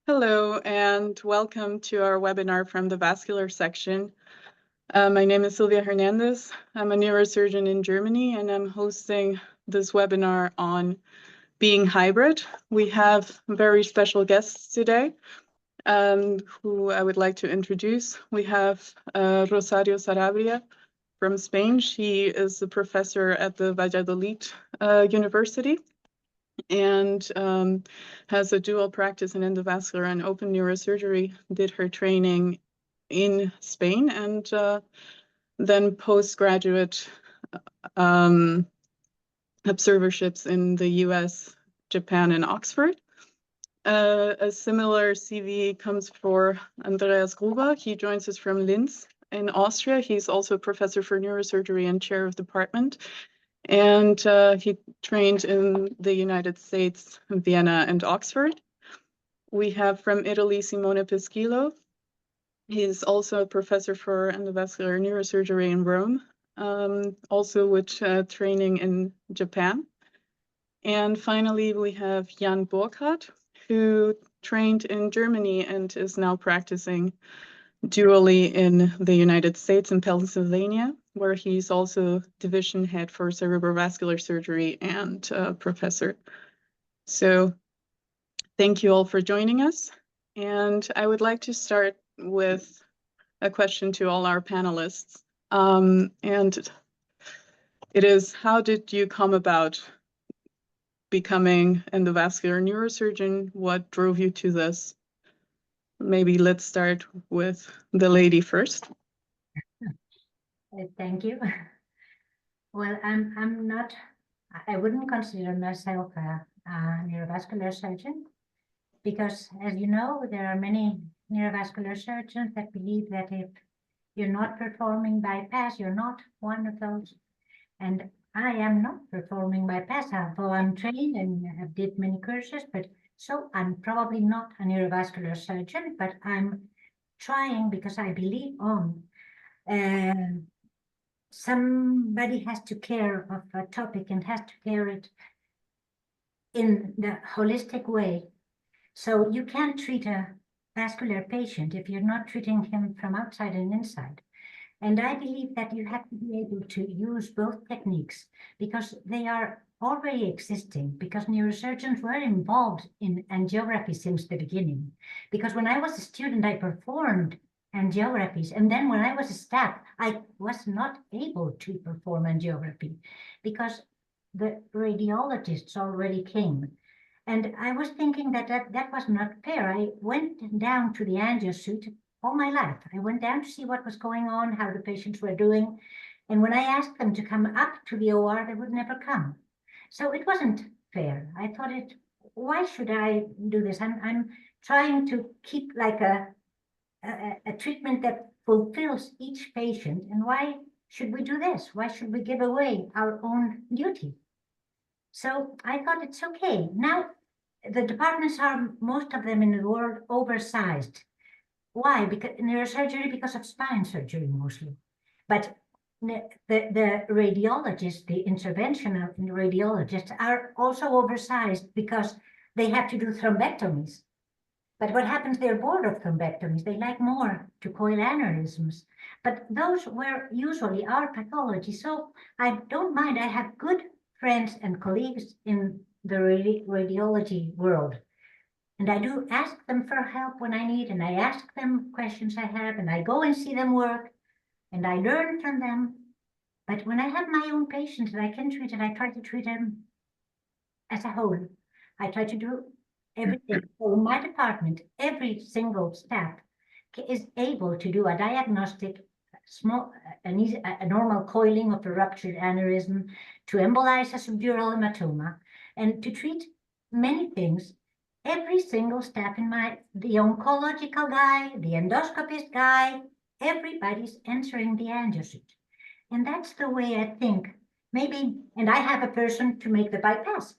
Hello, and welcome to our webinar from the vascular section. My name is Silvia Hernandez. I'm a neurosurgeon in Germany, and I'm hosting this webinar on being hybrid. We have very special guests today who I would like to introduce. We have Rosario Sarabia from Spain. She is a professor at the Valladolid University and has a dual practice in endovascular and open neurosurgery, did her training in Spain, and then postgraduate observerships in the US, Japan, and Oxford. A similar CV comes for Andreas Gruber. He joins us from Linz in Austria. He's also a professor for neurosurgery and chair of department. And he trained in the United States, Vienna, and Oxford. We have from Italy, Simone Peschillo. He's also a professor for endovascular neurosurgery in Rome, also with training in Japan. And finally, we have Jan Burkhardt, who trained in Germany and is now practicing dually in the United States and Pennsylvania, where he's also division head for cerebrovascular surgery and professor. So thank you all for joining us. And I would like to start with a question to all our panelists. And it is, how did you come about becoming an endovascular neurosurgeon? What drove you to this? Maybe let's start with the lady first. Thank you. Well, I'm not, I wouldn't consider myself a neurovascular surgeon because, as you know, there are many neurovascular surgeons that believe that if you're not performing bypass, you're not one of those. And I am not performing bypass, although I'm trained and have did many courses, but so I'm probably not a neurovascular surgeon, but I'm trying because I believe on somebody has to care of a topic and has to care it in the holistic way. So you can't treat a vascular patient if you're not treating him from outside and inside. And I believe that you have to be able to use both techniques because they are already existing, because neurosurgeons were involved in angiography since the beginning. Because when I was a student, I performed angiographies. And then when I was a staff, I was not able to perform angiography because the radiologists already came. And I was thinking that was not fair. I went down to the angio suite all my life. I went down to see what was going on, how the patients were doing. And when I asked them to come up to the OR, they would never come. So it wasn't fair. I thought why should I do this? I'm trying to keep like a treatment that fulfills each patient. And why should we do this? Why should we give away our own duty? So I thought it's okay. Now, the departments are, most of them in the world, oversized. Why? Because neurosurgery, because of spine surgery mostly. But the radiologists, the interventional radiologists are also oversized because they have to do thrombectomies. But what happens, they're bored of thrombectomies. They like more to coil aneurysms. But those were usually our pathology. So I don't mind. I have good friends and colleagues in the radiology world. And I do ask them for help when I need, and I ask them questions I have, and I go and see them work, and I learn from them. But when I have my own patients that I can treat, and I try to treat them as a whole, I try to do everything. So in my department, every single staff is able to do a diagnostic, a normal coiling of a ruptured aneurysm, to embolize a subdural hematoma, and to treat many things. Every single staff in the oncological guy, the endoscopist guy, everybody's entering the angio suite. And that's the way I think. Maybe, and I have a person to make the bypass,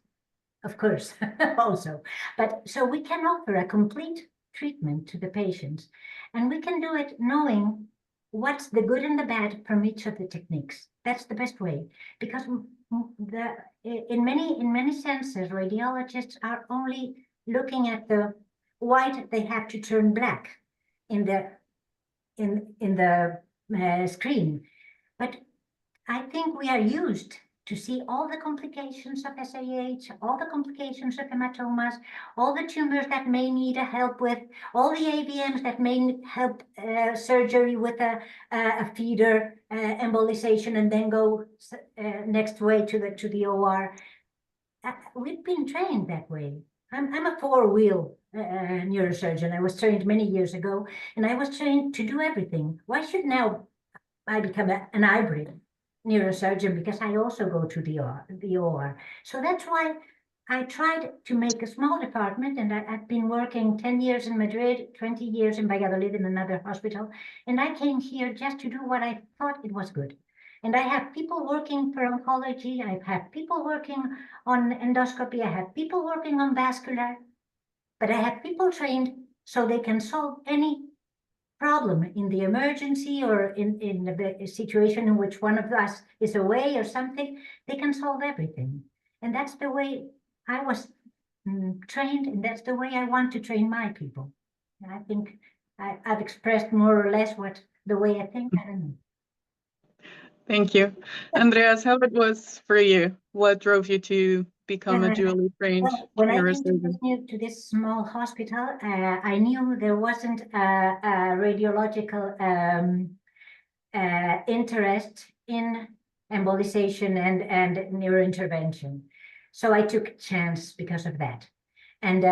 of course, also. But so we can offer a complete treatment to the patients. And we can do it knowing what's the good and the bad from each of the techniques. That's the best way. Because in many senses, radiologists are only looking at white, they have to turn black in the screen. But I think we are used to see all the complications of SAH, all the complications of hematomas, all the tumors that may need a help with, all the AVMs that may help surgery with a feeder embolization and then go next way to the OR. We've been trained that way. I'm a four-wheel neurosurgeon. I was trained many years ago, and I was trained to do everything. Why should now I become an hybrid neurosurgeon? Because I also go to the OR. So that's why I tried to make a small department, and I've been working 10 years in Madrid, 20 years in Valladolid in another hospital, and I came here just to do what I thought it was good. And I have people working for oncology, I have people working on endoscopy, I have people working on vascular, but I have people trained so they can solve any problem in the emergency or in the situation in which one of us is away or something. They can solve everything. And that's the way I was trained, and that's the way I want to train my people. And I think I've expressed more or less the way I think. I don't know. Thank you. Andreas, how it was for you? What drove you to become a dually trained Well, when I came neurosurgeon? to this small hospital, I knew there wasn't a radiological interest in embolization and neurointervention. So I took a chance because of that. And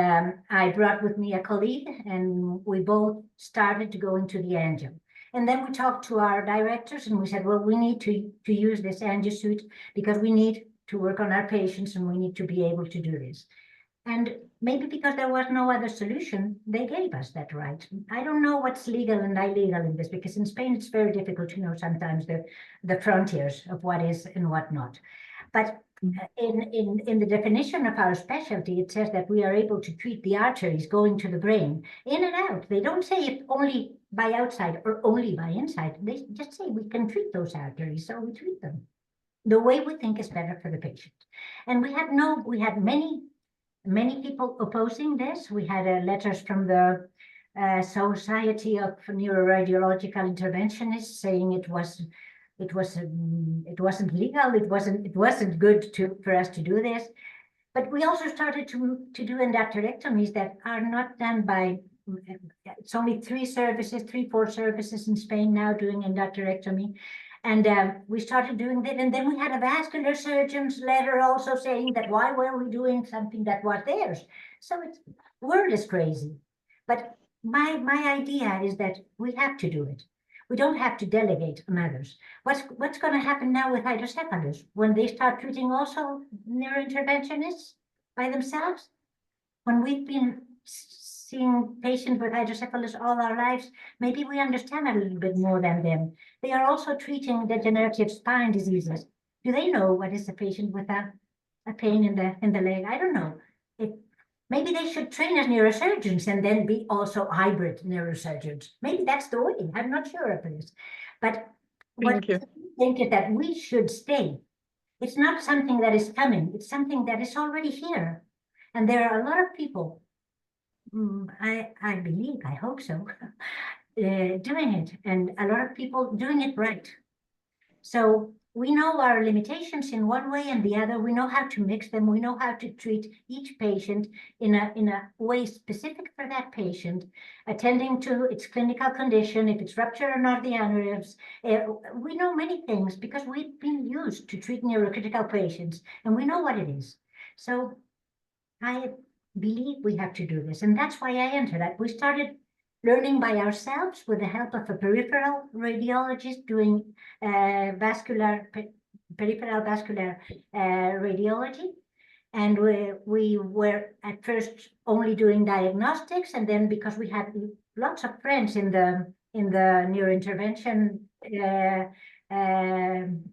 I brought with me a colleague, and we both started to go into the angio. And then we talked to our directors, and we said, well, we need to use this angio suite because we need to work on our patients, and we need to be able to do this. And maybe because there was no other solution, they gave us that right. I don't know what's legal and illegal in this, because in Spain it's very difficult to know sometimes the frontiers of what is and what not. But in the definition of our specialty, it says that we are able to treat the arteries going to the brain in and out. They don't say it only by outside or only by inside. They just say we can treat those arteries, so we treat them the way we think is better for the patient. And we had many people opposing this. We had letters from the Society of Neuroradiological Interventionists saying it wasn't legal. It wasn't good for us to do this. But we also started to do endarterectomies that are not done by. It's only 4 services in Spain now doing endarterectomy. And we started doing that, and then we had a vascular surgeon's letter also saying that why were we doing something that was theirs? So the world is crazy. But my idea is that we have to do it. We don't have to delegate on others. What's going to happen now with hydrocephalus when they start treating also neurointerventionists by themselves? When we've been seeing patients with hydrocephalus all our lives, maybe we understand a little bit more than them. They are also treating degenerative spine diseases. Do they know what is a patient with a pain in the leg? I don't know. Maybe they should train as neurosurgeons and then be also hybrid neurosurgeons. Maybe that's the way. I'm not sure of this. But what I think is that we should stay. It's not something that is coming. It's something that is already here. And there are a lot of people, I believe, I hope so, doing it, and a lot of people doing it right. So we know our limitations in one way and the other. We know how to mix them. We know how to treat each patient in a way specific for that patient, attending to its clinical condition, if it's rupture or not the aneurysms. We know many things because we've been used to treat neurocritical patients, and we know what it is. So I believe we have to do this, and that's why I entered that. We started learning by ourselves with the help of a peripheral radiologist doing peripheral vascular radiology. And we were at first only doing diagnostics, and then because we had lots of friends in the neurointervention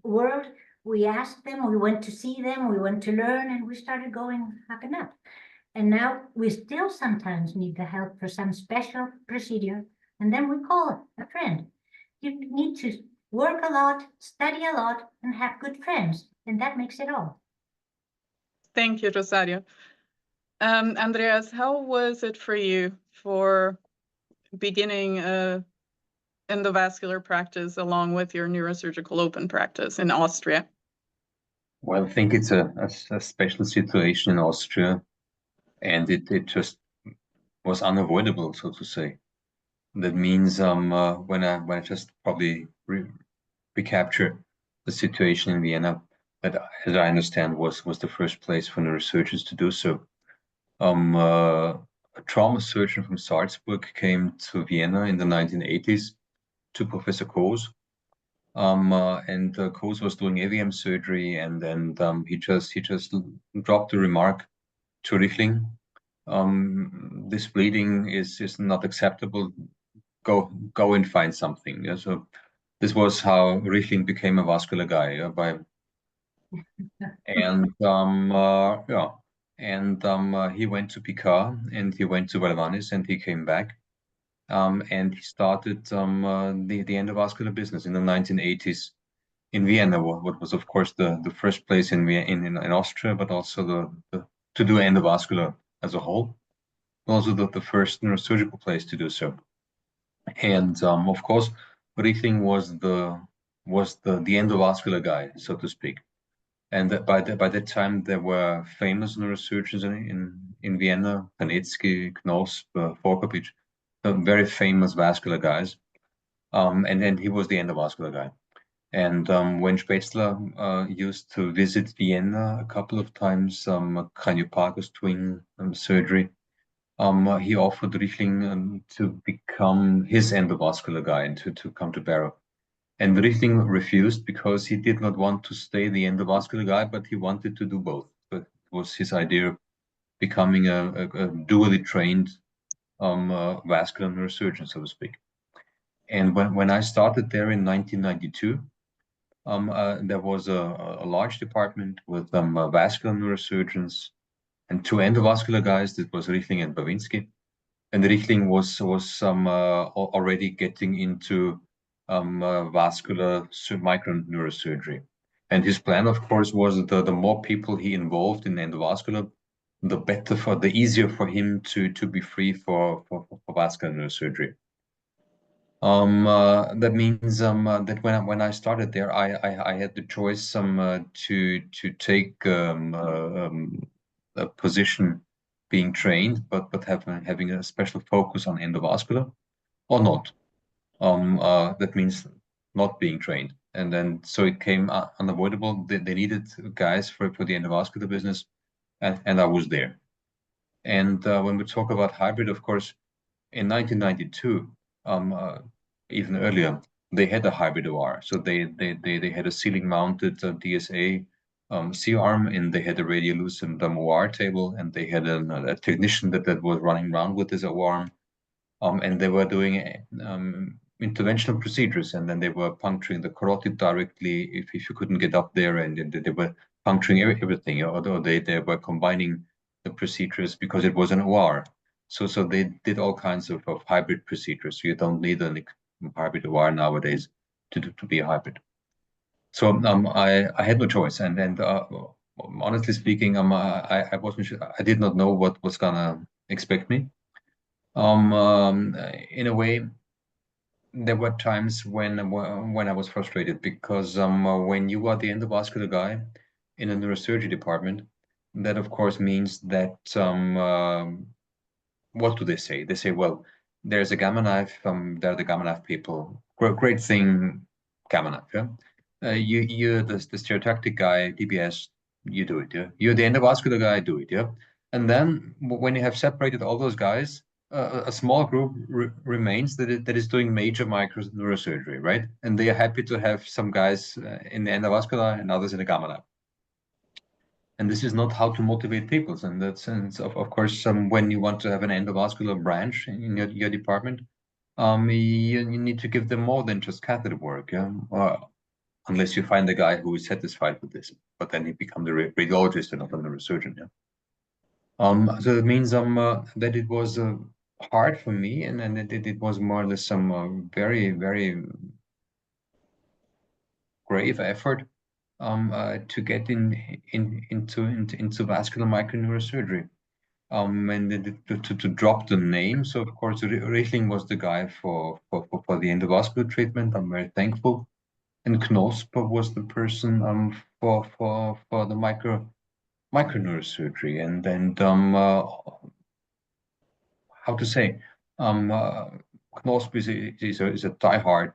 world, we asked them, we went to see them, we went to learn, and we started going up and up. And now we still sometimes need the help for some special procedure, and then we call a friend. You need to work a lot, study a lot, and have good friends, and that makes it all. Thank you, Rosario. Andreas, how was it for you for beginning endovascular practice along with your neurosurgical open practice in Austria? Well, I think it's a special situation in Austria, and it just was unavoidable, so to say. That means when I just probably recapture the situation in Vienna, that, as I understand, was the first place for neurosurgeons to do so. A trauma surgeon from Salzburg came to Vienna in the 1980s to Professor Koos. And Koos was doing AVM surgery, and then he just dropped a remark to Richtling. This bleeding is not acceptable. Go and find something. Yeah? So this was how Richtling became a vascular guy. He went to Picard, and he went to Valvanis, and he came back. And he started the endovascular business in the 1980s in Vienna, what was, of course, the first place in Austria, but also to do endovascular as a whole, also the first neurosurgical place to do so. And of course, Richtling was the endovascular guy, so to speak. And by that time, there were famous neurosurgeons in Vienna: Panetsky, Knosp, Forkovic, very famous vascular guys. And then he was the endovascular guy. And when Spätzler used to visit Vienna a couple of times, craniopagus twin surgery, he offered Richtling to become his endovascular guy and to come to Barrow. And Richtling refused because he did not want to stay the endovascular guy, but he wanted to do both. But it was his idea of becoming a dually trained vascular neurosurgeon, so to speak. And when I started there in 1992, there was a large department with vascular neurosurgeons and two endovascular guys. That was Richtling and Bawiński. And Richtling was already getting into vascular microneurosurgery. And his plan, of course, was the more people he involved in endovascular, the easier for him to be free for vascular neurosurgery. That means that when I started there, I had the choice to take a position being trained, but having a special focus on endovascular, or not. That means not being trained, and then so it came unavoidable. They needed guys for the endovascular business, and I was there. And when we talk about hybrid, of course, in 1992. Even earlier, they had a hybrid OR. So they had a ceiling-mounted DSA C-arm, and they had a radiolucent OR table, and they had a technician that was running around with this OR, and they were doing interventional procedures, and then they were puncturing the carotid directly if you couldn't get up there, and they were puncturing everything, although they were combining the procedures because it was an OR. So they did all kinds of hybrid procedures. So you don't need a hybrid OR nowadays to be a hybrid. So I had no choice, and honestly speaking, I wasn't sure. I did not know what was gonna expect me. In a way, there were times when I was frustrated because when you are the endovascular guy in a neurosurgery department, that of course means that what do they say? They say, well, there's a gamma knife. There are the gamma knife people. Great thing, gamma knife. Yeah? You're the stereotactic guy, DBS. You do it. Yeah. You're the endovascular guy. Do it. Yeah. And then when you have separated all those guys, a small group remains that is doing major micro neurosurgery, right? And they are happy to have some guys in the endovascular and others in the gamma knife. And this is not how to motivate people. In that sense, of course, when you want to have an endovascular branch in your department, you need to give them more than just catheter work. Yeah? Unless you find a guy who is satisfied with this, but then he becomes a radiologist and not a neurosurgeon. Yeah. So it means that it was hard for me, and it was more or less some very, very grave effort to get into vascular microneurosurgery. And then to drop the name. So of course, Richtling was the guy for the endovascular treatment. I'm very thankful. And Knosp was the person for the microneurosurgery. And then how to say, Knosp is a diehard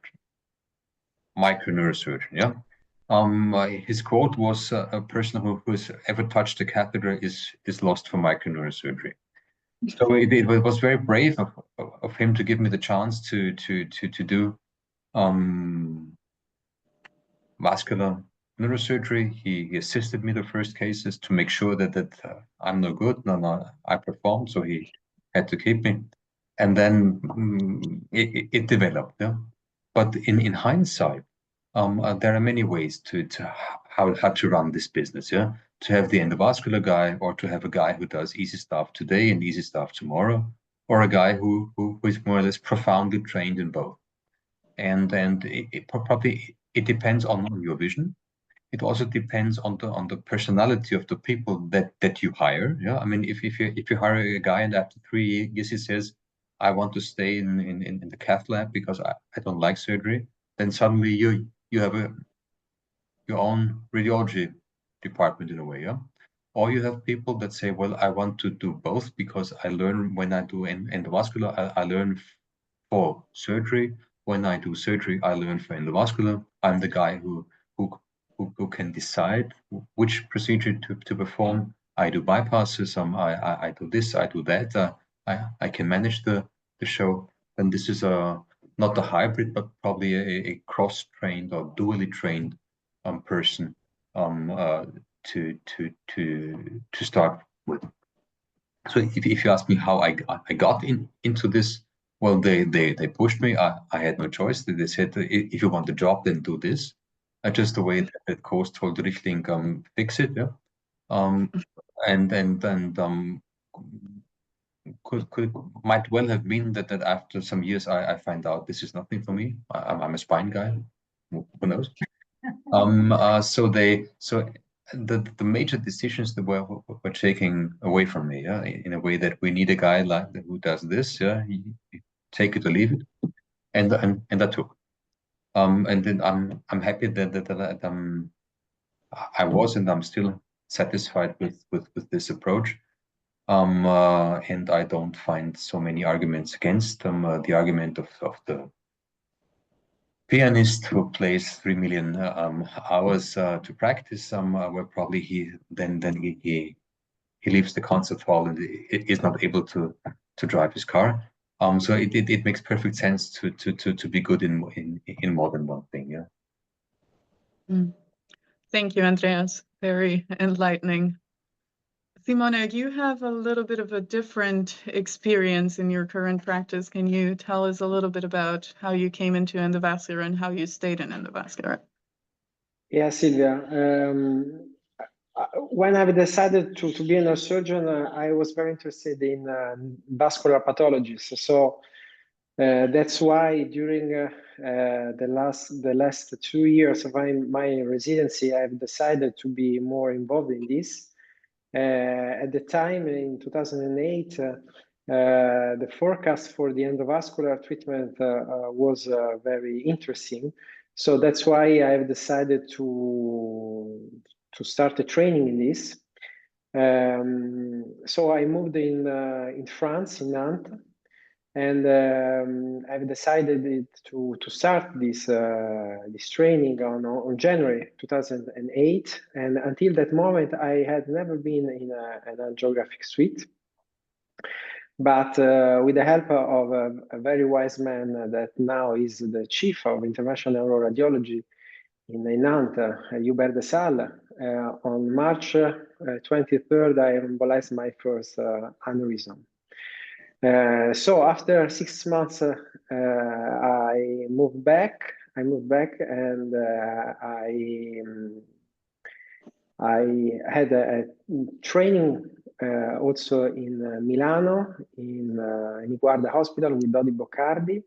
microneurosurgeon. Yeah. His quote was, "A person who's ever touched a catheter is lost for microneurosurgery." So it was very brave of him to give me the chance to do vascular neurosurgery. He assisted me the first cases to make sure that I'm no good, no, I performed. So he had to keep me, and then it developed. Yeah? But in hindsight, there are many ways to how to run this business. Yeah, to have the endovascular guy, or to have a guy who does easy stuff today and easy stuff tomorrow, or a guy who is more or less profoundly trained in both. And probably it depends on your vision. It also depends on the personality of the people that you hire. Yeah, I mean, if you hire a guy and after 3 years he says, "I want to stay in the cath lab because I don't like surgery," then suddenly you have your own radiology department in a way. Yeah. Or you have people that say, "Well, I want to do both because I learn when I do endovascular, I learn for surgery. When I do surgery, I learn for endovascular. I'm the guy who can decide which procedure to perform. I do bypasses. I do this. I do that. I can manage the show." And this is not a hybrid, but probably a cross-trained or dually trained person to start with. So if you ask me how I got into this, well, they pushed me. I had no choice. They said, "If you want the job, then do this." Just the way that course told Richtling, fix it. Yeah. And might well have been that after some years I find out this is nothing for me. I'm a spine guy. Who knows? So the major decisions that were taken away from me, yeah, in a way that we need a guy like who does this, yeah, you take it or leave it, and I took. And then I'm happy that I was, and I'm still satisfied with this approach. And I don't find so many arguments against the argument of the pianist who plays 3 million hours to practice, where probably he leaves the concert hall and is not able to drive his car. So it makes perfect sense to be good in more than one thing. Yeah. Thank you, Andreas. Very enlightening. Simone, you have a little bit of a different experience in your current practice. Can you tell us a little bit about how you came into endovascular and how you stayed in endovascular? Yeah, Silvia. When I decided to be a neurosurgeon, I was very interested in vascular pathologies. So that's why during the last 2 years of my residency, I've decided to be more involved in this. At the time, in 2008, the forecast for the endovascular treatment was very interesting. So that's why I've decided to start a training in this. So I moved in France, in Nantes, and I've decided to start this training on January 2008. And until that moment, I had never been in an angiographic suite. But with the help of a very wise man that now is the chief of interventional neuroradiology in Nantes, Hubert de Salle, on March 23rd, I embolized my first aneurysm. So after 6 months, I moved back. And I had a training also in Milano, in Niguarda Hospital with Dodi Boccardi.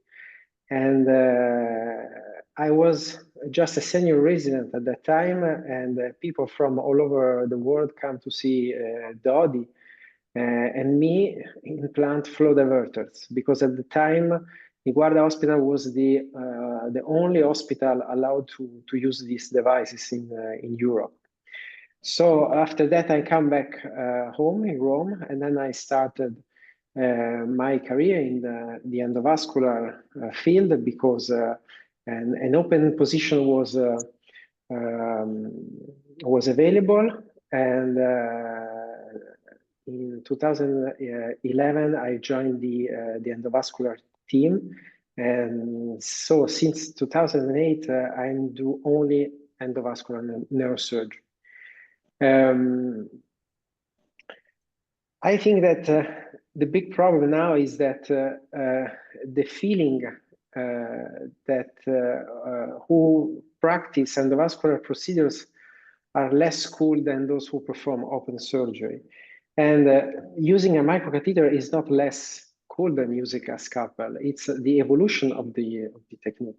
And I was just a senior resident at that time, and people from all over the world come to see Dodi. and me implant flow diverters, because at the time, Guarda Hospital was the only hospital allowed to use these devices in Europe. So after that, I come back home in Rome, and then I started my career in the endovascular field, because an open position was available, and in 2011 I joined the endovascular team, and so since 2008 I do only endovascular neurosurgery. I think that the big problem now is that the feeling that who practice endovascular procedures are less skilled than those who perform open surgery. And using a microcatheter is not less cool than using a scalpel. It's the evolution of the technique.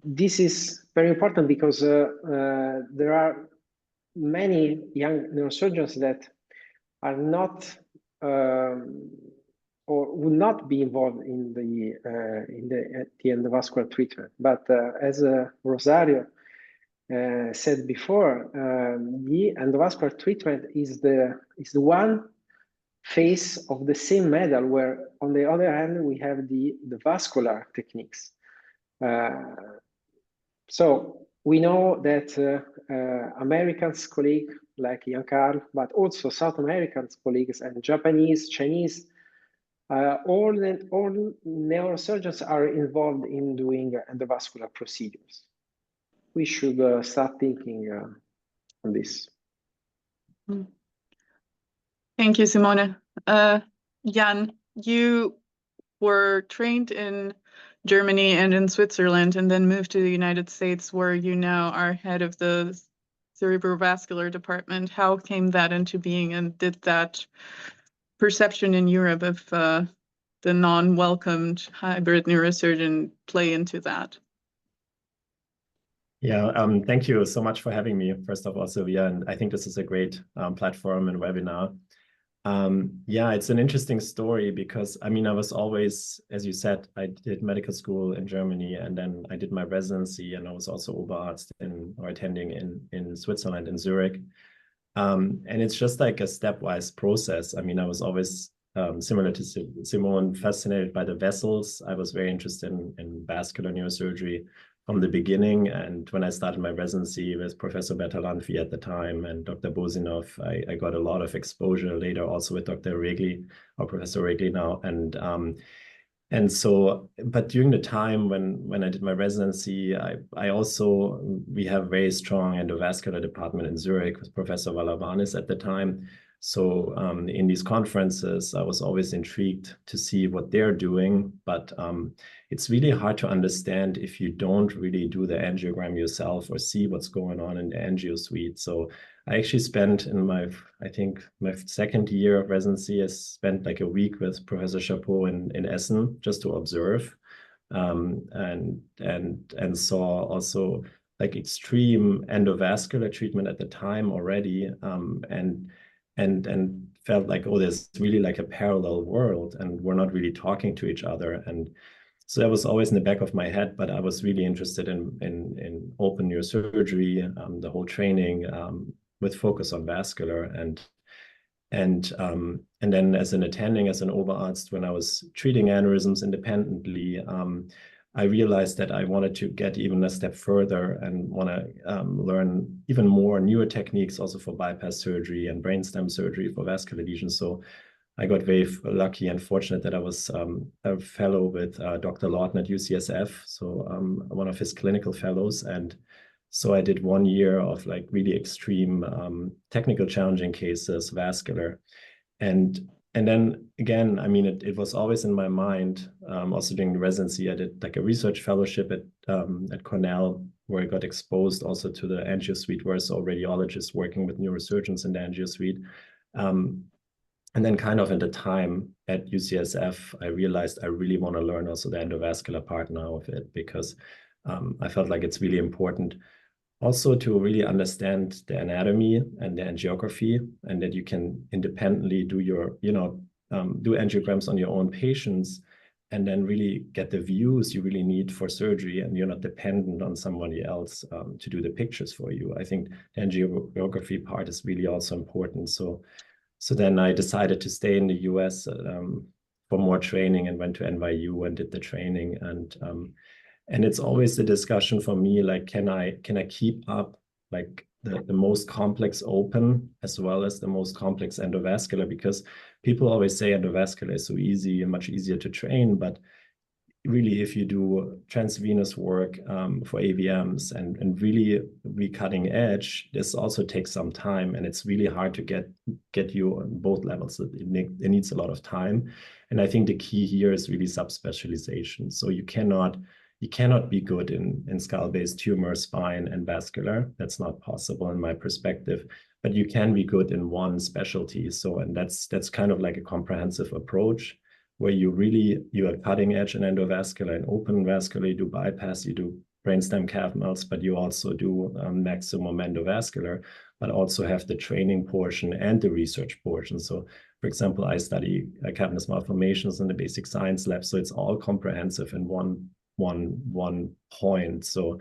This is very important because there are many young neurosurgeons that are not or would not be involved in the endovascular treatment. But as Rosario said before, the endovascular treatment is the one face of the same medal, where on the other hand we have the vascular techniques. So we know that Americans colleagues like Jan Carl, but also South American colleagues and Japanese, Chinese, all neurosurgeons are involved in doing endovascular procedures. We should start thinking on this. Thank you, Simone. Jan, you were trained in Germany and in Switzerland, and then moved to the United States, where you now are head of the cerebrovascular department. How came that into being, and did that perception in Europe of the non-welcomed hybrid neurosurgeon play into that? Yeah, thank you so much for having me, first of all, Sylvia, and I think this is a great platform and webinar. Yeah, it's an interesting story because, I mean, I was always, as you said, I did medical school in Germany, and then I did my residency, and I was also Oberarzt attending in Switzerland, in Zurich. And it's just like a stepwise process. I mean, I was always, similar to Simone, fascinated by the vessels. I was very interested in vascular neurosurgery from the beginning. And when I started my residency with Professor Bertalanffy at the time and Dr. Bosinov, I got a lot of exposure later also with Dr. Regli, or Professor Regli now. And so, but during the time when I did my residency, we have a very strong endovascular department in Zurich with Professor Valavanis at the time. So in these conferences, I was always intrigued to see what they're doing, but it's really hard to understand if you don't really do the angiogram yourself or see what's going on in the angio suite. So I actually spent in my second year of residency, I spent like a week with Professor Chapeau in Essen just to observe, and saw also like extreme endovascular treatment at the time already, and felt like, oh, there's really like a parallel world and we're not really talking to each other. And so that was always in the back of my head, but I was really interested in open neurosurgery, the whole training with focus on vascular. And then as an Oberarzt, when I was treating aneurysms independently, I realized that I wanted to get even a step further and want to learn even more newer techniques also for bypass surgery and brainstem surgery for vascular lesions. So I got very lucky and fortunate that I was a fellow with Dr. Lawton at UCSF, so one of his clinical fellows. And so I did 1 year of like really extreme technical challenging cases, vascular. And then again, I mean, it was always in my mind. Also during the residency, I did like a research fellowship at Cornell, where I got exposed also to the angio suite, where I saw radiologists working with neurosurgeons in the angio suite. And then kind of at the time at UCSF, I realized I really want to learn also the endovascular part now of it, because I felt like it's really important also to really understand the anatomy and the angiography, and that you can independently do your, do angiograms on your own patients, and then really get the views you really need for surgery, and you're not dependent on somebody else to do the pictures for you. I think the angiography part is really also important. So then I decided to stay in the US for more training, and went to NYU and did the training. And it's always the discussion for me, like, can I keep up like the most complex open as well as the most complex endovascular? Because people always say endovascular is so easy and much easier to train, but really, if you do transvenous work for AVMs and really cutting edge, this also takes some time, and it's really hard to get you on both levels. It needs a lot of time, and I think the key here is really subspecialization. So you cannot be good in skull-based tumor, spine, and vascular. That's not possible in my perspective, but you can be good in one specialty. So, and that's kind of like a comprehensive approach, where you are cutting edge in endovascular and open vascular, you do bypass, you do brainstem calf melts, but you also do maximum endovascular, but also have the training portion and the research portion. So, for example, I study cavernous malformations in the basic science lab, so it's all comprehensive in one point. So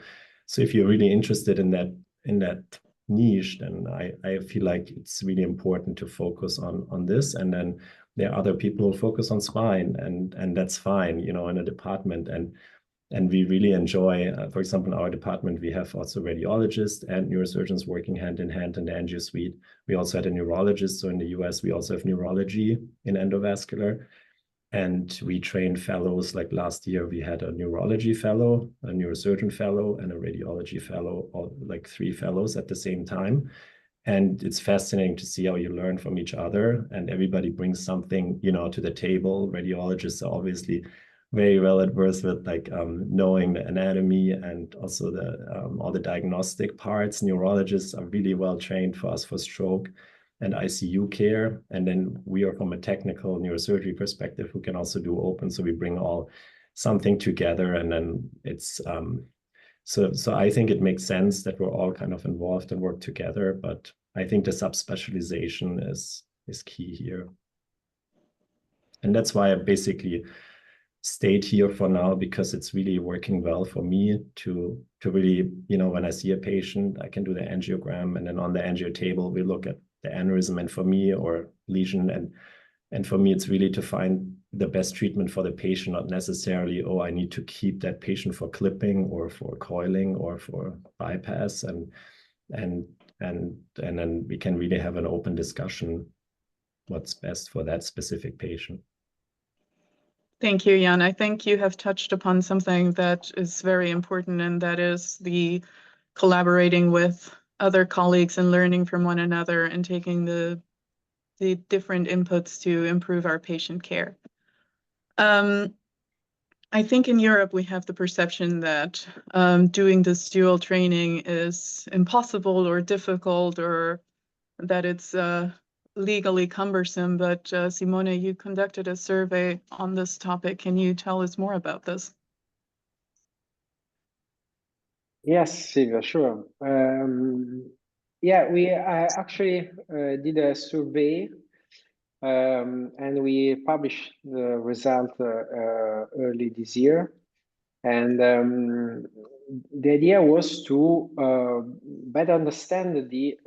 if you're really interested in that niche, then I feel like it's really important to focus on this. And then there are other people who focus on spine, and that's fine, in a department. And we really enjoy, for example, in our department, we have also radiologists and neurosurgeons working hand in hand in the angio suite. We also had a neurologist. So in the US, we also have neurology in endovascular. And we train fellows. Like last year, we had a neurology fellow, a neurosurgeon fellow, and a radiology fellow, all like 3 fellows at the same time. And it's fascinating to see how you learn from each other, and everybody brings something, to the table. Radiologists are obviously very well versed with knowing the anatomy and also all the diagnostic parts. Neurologists are really well trained for us for stroke and ICU care. And then we are from a technical neurosurgery perspective who can also do open. So we bring all something together, and then it's so I think it makes sense that we're all kind of involved and work together. But I think the subspecialization is key here. And that's why I basically stayed here for now, because it's really working well for me to really, when I see a patient, I can do the angiogram, and then on the angio table, we look at the aneurysm, and for me, or lesion, and for me, it's really to find the best treatment for the patient, not necessarily, I need to keep that patient for clipping or for coiling or for bypass. And then we can really have an open discussion what's best for that specific patient. Thank you, Jan. I think you have touched upon something that is very important, and that is the collaborating with other colleagues and learning from one another and taking the different inputs to improve our patient care. I think in Europe we have the perception that doing this dual training is impossible or difficult, or that it's legally cumbersome. But Simone, you conducted a survey on this topic. Can you tell us more about this? Yes, Silvia, sure. Yeah, we actually did a survey, and we published the result early this year. And the idea was to better understand the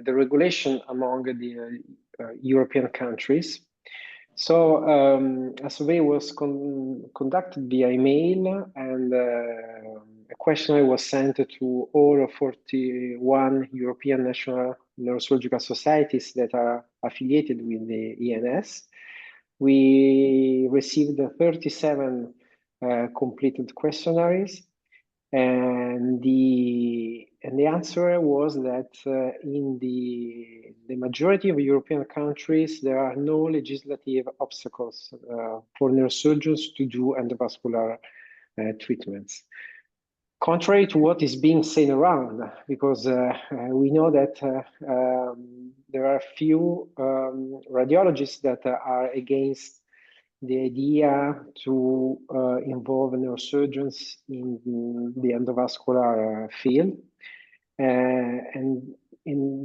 regulation among the European countries. So a survey was conducted via email, and a questionnaire was sent to all 41 European national neurosurgical societies that are affiliated with the EANS. We received 37 completed questionnaires, and the answer was that in the majority of European countries, there are no legislative obstacles for neurosurgeons to do endovascular treatments. Contrary to what is being said around, because we know that there are few radiologists that are against the idea to involve neurosurgeons in the endovascular field. and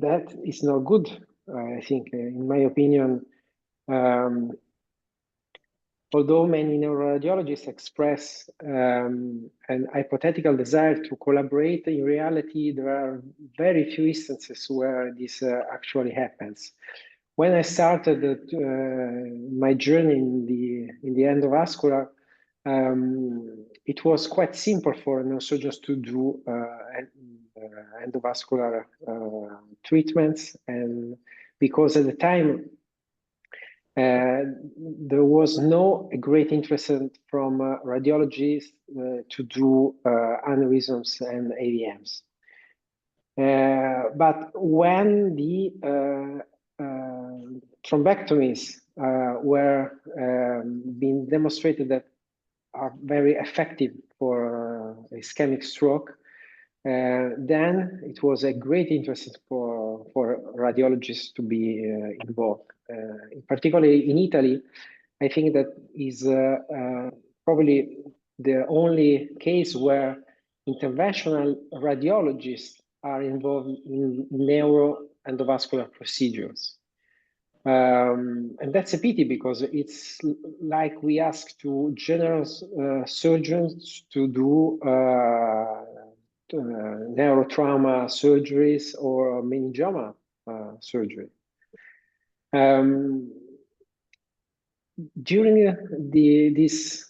that is not good. I think, in my opinion, although many neuroradiologists express an hypothetical desire to collaborate, in reality, there are very few instances where this actually happens. When I started my journey in the endovascular, it was quite simple for neurosurgeons to do endovascular treatments, and because at the time there was no great interest from radiologists to do aneurysms and AVMs. But when the thrombectomies were being demonstrated that are very effective for ischemic stroke, then it was a great interest for radiologists to be involved. Particularly in Italy, I think that is probably the only case where interventional radiologists are involved in neuroendovascular procedures. And that's a pity, because it's like we ask to general surgeons to do neurotrauma surgeries or meningioma surgery. During these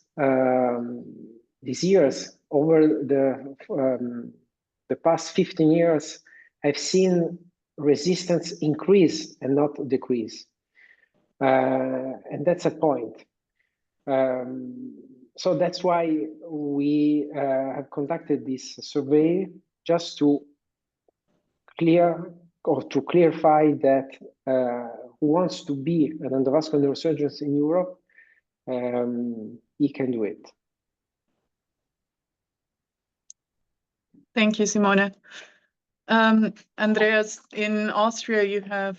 years, over the past 15 years, I've seen resistance increase and not decrease. And that's a point. So that's why we have conducted this survey, just to clarify that who wants to be an endovascular neurosurgeon in Europe, he can do it. Thank you, Simone. Andreas, in Austria, you have,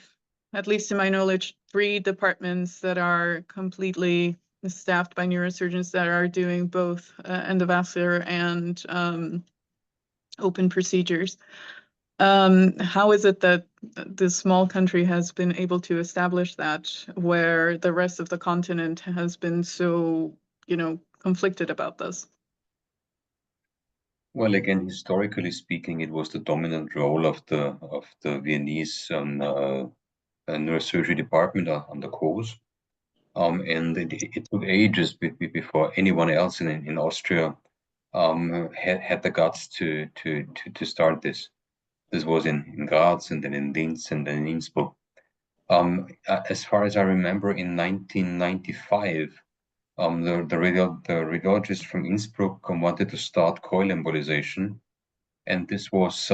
at least to my knowledge, 3 departments that are completely staffed by neurosurgeons that are doing both endovascular and open procedures. How is it that this small country has been able to establish that, where the rest of the continent has been so, conflicted about this? Well, again, historically speaking, it was the dominant role of the Viennese neurosurgery department on the course, and it took ages before anyone else in Austria had the guts to start this. This was in Graz, and then in Linz, and then in Innsbruck. As far as I remember, in 1995. The radiologist from Innsbruck wanted to start coil embolization, and this was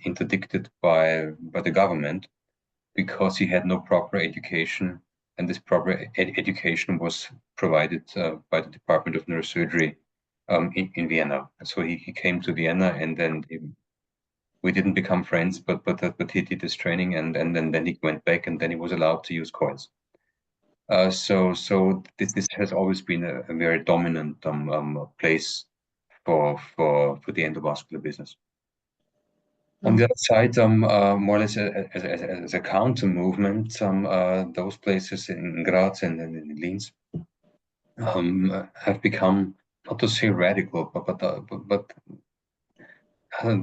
interdicted by the government, because he had no proper education, and this proper education was provided by the Department of Neurosurgery in Vienna. So he came to Vienna, and then we didn't become friends, but he did this training, and then he went back, and then he was allowed to use coils. So this has always been a very dominant place for the endovascular business. On the other side, more or less as a counter movement, those places in Graz and in Linz have become, not to say radical, but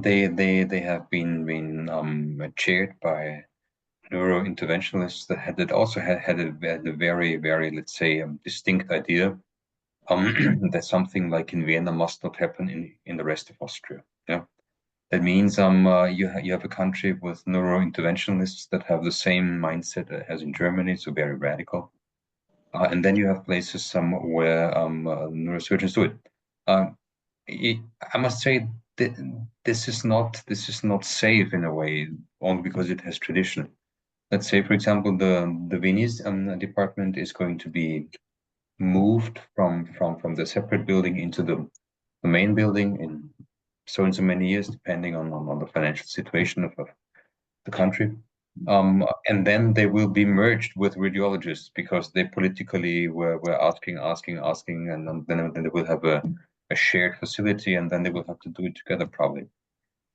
they have been chaired by neurointerventionists that also had a very, let's say, distinct idea that something like in Vienna must not happen in the rest of Austria. Yeah, that means you have a country with neurointerventionists that have the same mindset as in Germany, so very radical, and then you have places where neurosurgeons do it. I must say that this is not safe in a way, only because it has tradition. Let's say, for example, the Viennese department is going to be moved from the separate building into the main building in so and so many years, depending on the financial situation of the country. And then they will be merged with radiologists, because they politically were asking, and then they will have a shared facility, and then they will have to do it together probably.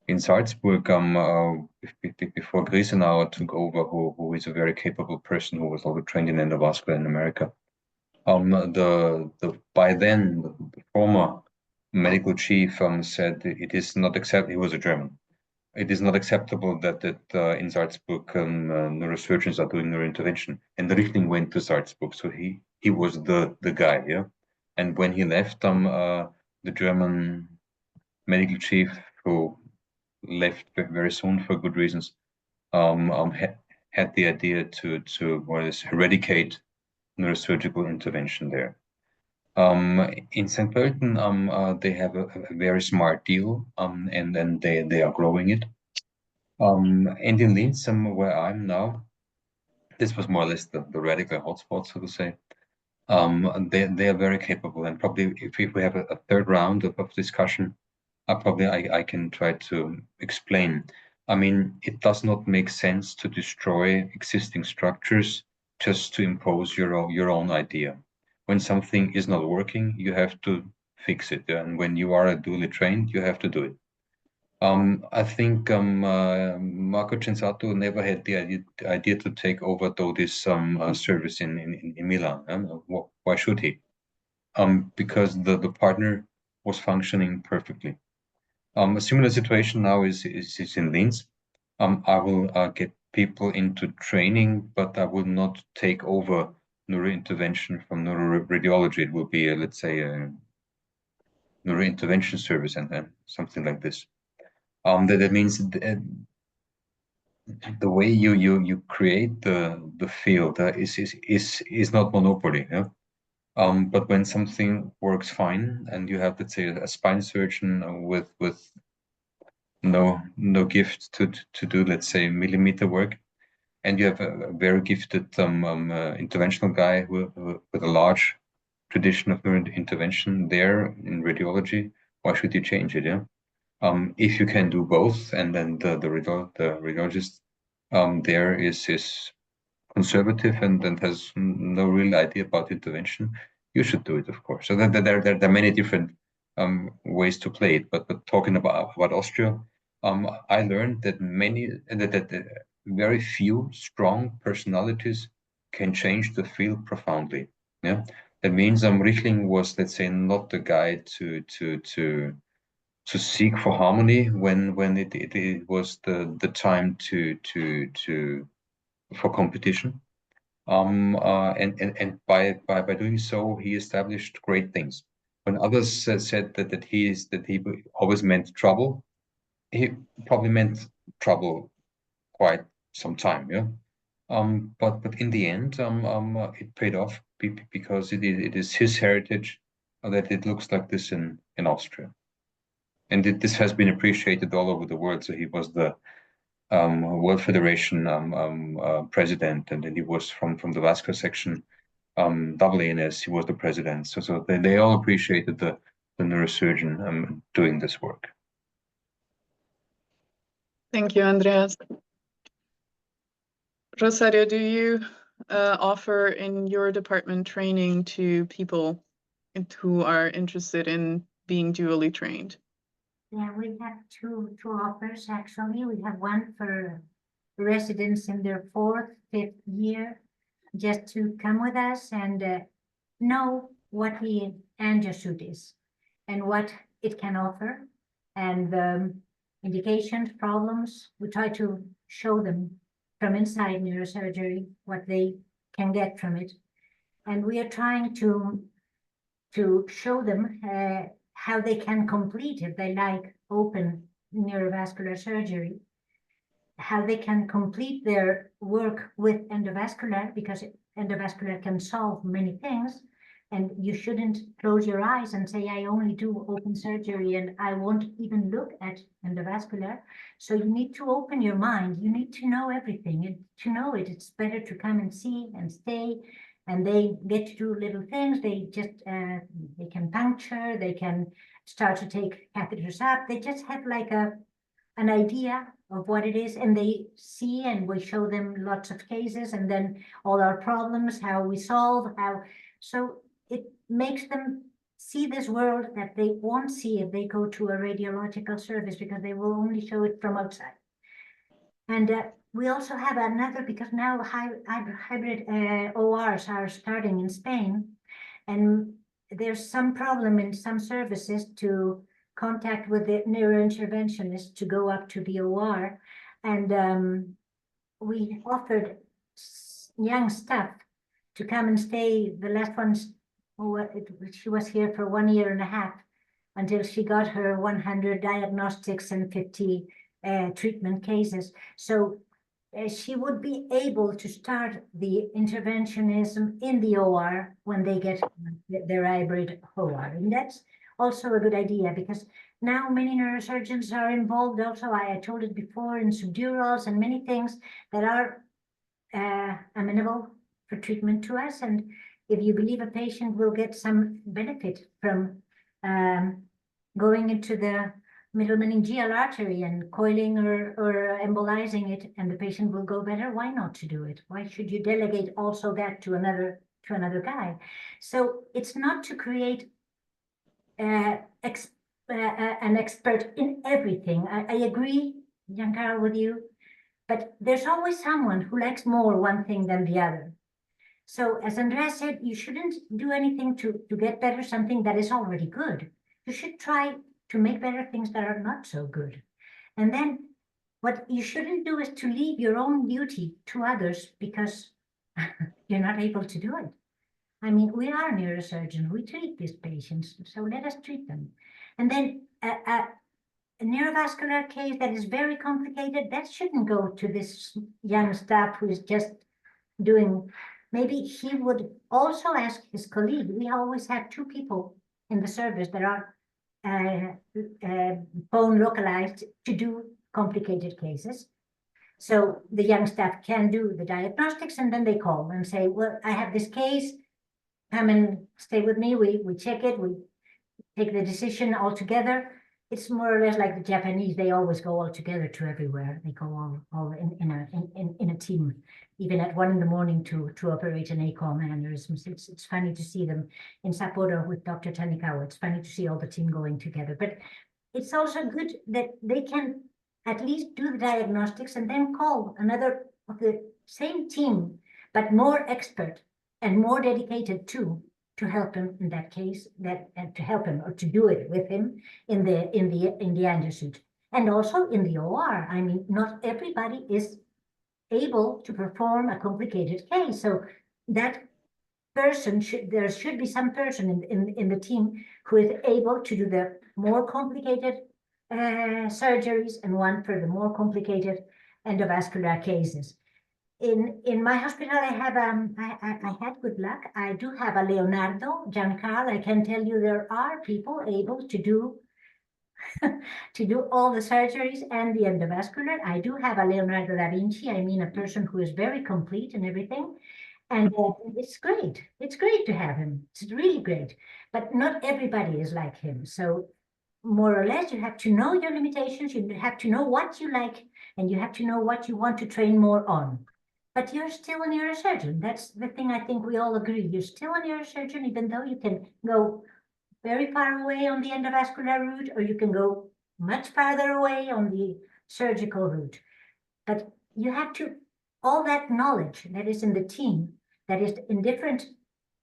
in Salzburg, before Griesenauer took over, who is a very capable person who was also trained in endovascular in America. By then the former medical chief said it is not acceptable. He was a German. It is not acceptable that in Salzburg neurosurgeons are doing neurointervention. And Richtling went to Salzburg, so he was the guy, yeah. And when he left, the German medical chief, who left very soon for good reasons, had the idea to more or less eradicate neurosurgical intervention there. In St. Pölten, they have a very smart deal, and then they are growing it. And in Linz, where I'm now, this was more or less the radical hotspot, so to say. They are very capable, and probably if we have a third round of discussion, I can try to explain. I mean, it does not make sense to destroy existing structures just to impose your own idea. When something is not working, you have to fix it, and when you are duly trained, you have to do it. I think Marco Censato never had the idea to take over Dodi's service in Milan. Why should he? Because the partner was functioning perfectly. A similar situation now is in Linz. I will get people into training, but I will not take over neurointervention from neuroradiology. It will be, let's say, a neurointervention service and something like this. That means the way you create the field is not monopoly. Yeah? But when something works fine and you have, let's say, a spine surgeon with no gift to do, let's say, millimeter work, and you have a very gifted interventional guy with a large tradition of intervention there in radiology, why should you change it? Yeah. If you can do both, and then the radiologist there is conservative and has no real idea about intervention, you should do it, of course. So there are many different ways to play it. But talking about Austria, I learned that that very few strong personalities can change the field profoundly. Yeah, that means Richtling was, let's say, not the guy to seek for harmony when it was the time for competition. And by doing so, he established great things. When others said that he always meant trouble, he probably meant trouble quite some time, yeah. But in the end, it paid off because it is his heritage that it looks like this in Austria. And this has been appreciated all over the world. So he was the World Federation president, and then he was from the vascular section, EANS. He was the president. So they all appreciated the neurosurgeon doing this work. Thank you, Andreas. Rosario, do you offer in your department training to people who are interested in being dually trained? Yeah, we have two offers actually. We have one for residents in their 4th, 5th year, just to come with us and know what the angiosuit is and what it can offer, and indications, problems. We try to show them from inside neurosurgery what they can get from it. And we are trying to show them how they can complete, if they like open neurovascular surgery, how they can complete their work with endovascular, because endovascular can solve many things. And you shouldn't close your eyes and say, I only do open surgery and I won't even look at endovascular. So you need to open your mind. You need to know everything. And to know it, it's better to come and see and stay. And they get to do little things. They just, they can puncture, they can start to take catheters up. They just have like an idea of what it is, and they see, and we show them lots of cases, and then all our problems, how we solve, so it makes them see this world that they won't see if they go to a radiological service, because they will only show it from outside. And we also have another, because now hybrid ORs are starting in Spain, and there's some problem in some services to contact with the neurointerventionist to go up to the OR. And we offered young staff to come and stay. The last one, she was here for 1 year and a half until she got her 100 diagnostics and 50 treatment cases. So she would be able to start the interventionism in the OR when they get their hybrid OR. And that's also a good idea, because now many neurosurgeons are involved also, I told it before, in subdurals and many things that are amenable for treatment to us. And if you believe a patient will get some benefit from going into the middle meningeal artery and coiling or embolizing it, and the patient will go better, why not to do it? Why should you delegate also that to another guy? So it's not to create an expert in everything. I agree, Giancarlo, with you, but there's always someone who likes more one thing than the other. So as Andrea said, you shouldn't do anything to get better something that is already good. You should try to make better things that are not so good. And then what you shouldn't do is to leave your own duty to others because you're not able to do it. I mean, we are neurosurgeons, we treat these patients, so let us treat them. And then a neurovascular case that is very complicated, that shouldn't go to this young staff who is just doing, maybe he would also ask his colleague. We always have 2 people in the service that are bone localized to do complicated cases. So the young staff can do the diagnostics, and then they call and say, well, I have this case, come and stay with me. We check it, we take the decision all together. It's more or less like the Japanese, they always go all together to everywhere. They go all in a team, even at 1 a.m. to operate an ACOM aneurysms. It's funny to see them in Sapporo with Dr. Tanikawa. It's funny to see all the team going together. But it's also good that they can at least do the diagnostics and then call another of the same team, but more expert and more dedicated to help him in that case, and to help him or to do it with him in the angiosuit, and also in the OR. I mean, not everybody is able to perform a complicated case, so that person there should be some person in the team who is able to do the more complicated surgeries and one for the more complicated endovascular cases. In my hospital, I have I had good luck. I do have a Leonardo, Giancarlo. I can tell you there are people able to do all the surgeries and the endovascular. I do have a Leonardo da Vinci. I mean, a person who is very complete and everything. And it's great. It's great to have him. It's really great. But not everybody is like him. So more or less, you have to know your limitations. You have to know what you like, and you have to know what you want to train more on. But you're still a neurosurgeon. That's the thing I think we all agree. You're still a neurosurgeon, even though you can go very far away on the endovascular route, or you can go much farther away on the surgical route. But you have to, all that knowledge that is in the team, that is in different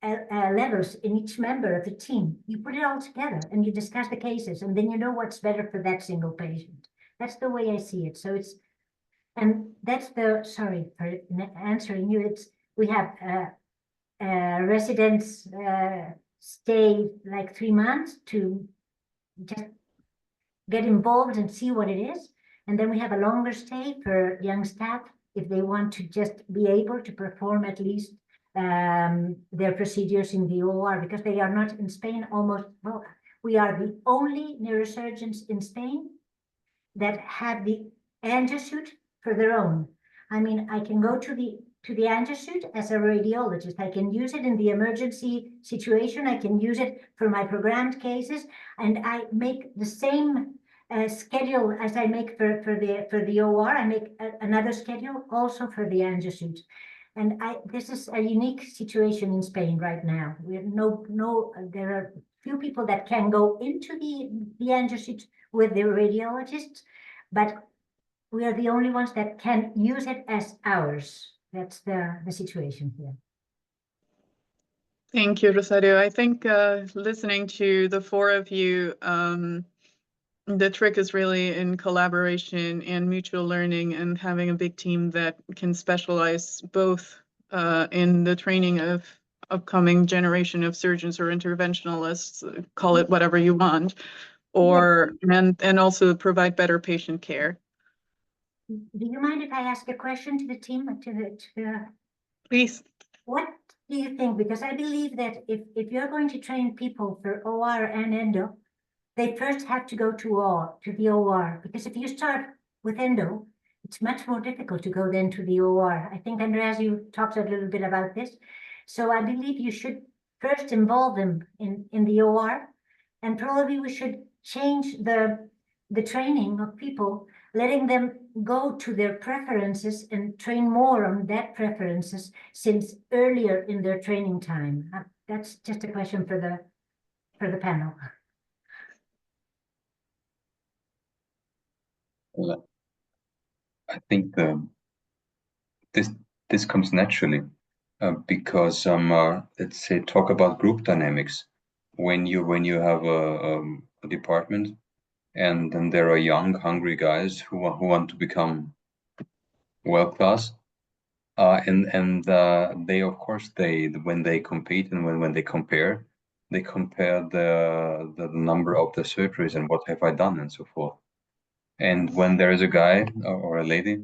levels in each member of the team, you put it all together and you discuss the cases, and then you know what's better for that single patient. That's the way I see it. So it's, and that's the, sorry for answering you, it's, we have residents stay like 3 months to just get involved and see what it is. And then we have a longer stay for young staff if they want to just be able to perform at least their procedures in the OR, because they are not in Spain almost, well, we are the only neurosurgeons in Spain that have the angiosuit for their own. I mean, I can go to the angiosuit as a radiologist. I can use it in the emergency situation. I can use it for my programmed cases, and I make the same schedule as I make for the OR. I make another schedule also for the angiosuit. And this is a unique situation in Spain right now. We have there are few people that can go into the EANS with the radiologists, but we are the only ones that can use it as ours. That's the situation here. Thank you, Rosario. I think listening to the four of you, the trick is really in collaboration and mutual learning and having a big team that can specialize both in the training of upcoming generation of surgeons or interventionalists, call it whatever you want, or and also provide better patient care. Do you mind if I ask a question to the team, Please. What do you think? Because I believe that if you're going to train people for OR and endo, they first have to go to the OR, because if you start with endo, it's much more difficult to go then to the OR. I think, Andreas, you talked a little bit about this. So I believe you should first involve them in the OR, and probably we should change the training of people, letting them go to their preferences and train more on that preferences since earlier in their training time. That's just a question for the panel. Well, I think this comes naturally because let's say talk about group dynamics. When you have a department and then there are young, hungry guys who want to become world class, and they of course when they compete and when they compare the number of the surgeries and what have I done and so forth. And when there is a guy or a lady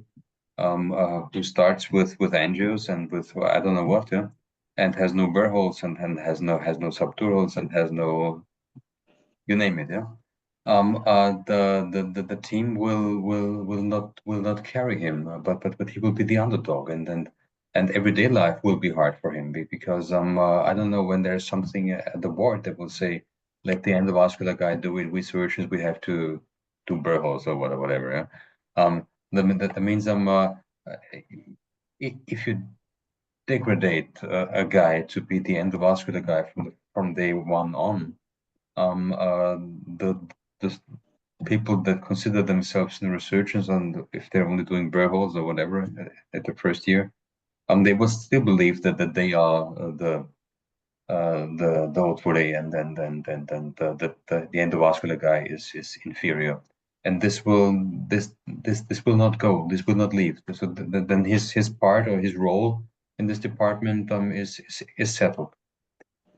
who starts with angios and with I don't know what, yeah, and has no burr holes and has no subdurals and has no, you name it, yeah. The team will not carry him, but he will be the underdog, and everyday life will be hard for him because I don't know, when there's something at the board that will say, let the endovascular guy do it. We surgeons, we have to do burr holes or whatever. Yeah. That means if you degrade a guy to be the endovascular guy from day one on, the people that consider themselves neurosurgeons, and if they're only doing burr holes or whatever at the first year, they will still believe that they are the Otore, and then the endovascular guy is inferior, and this will not go. This will not leave. So then his part or his role in this department is settled.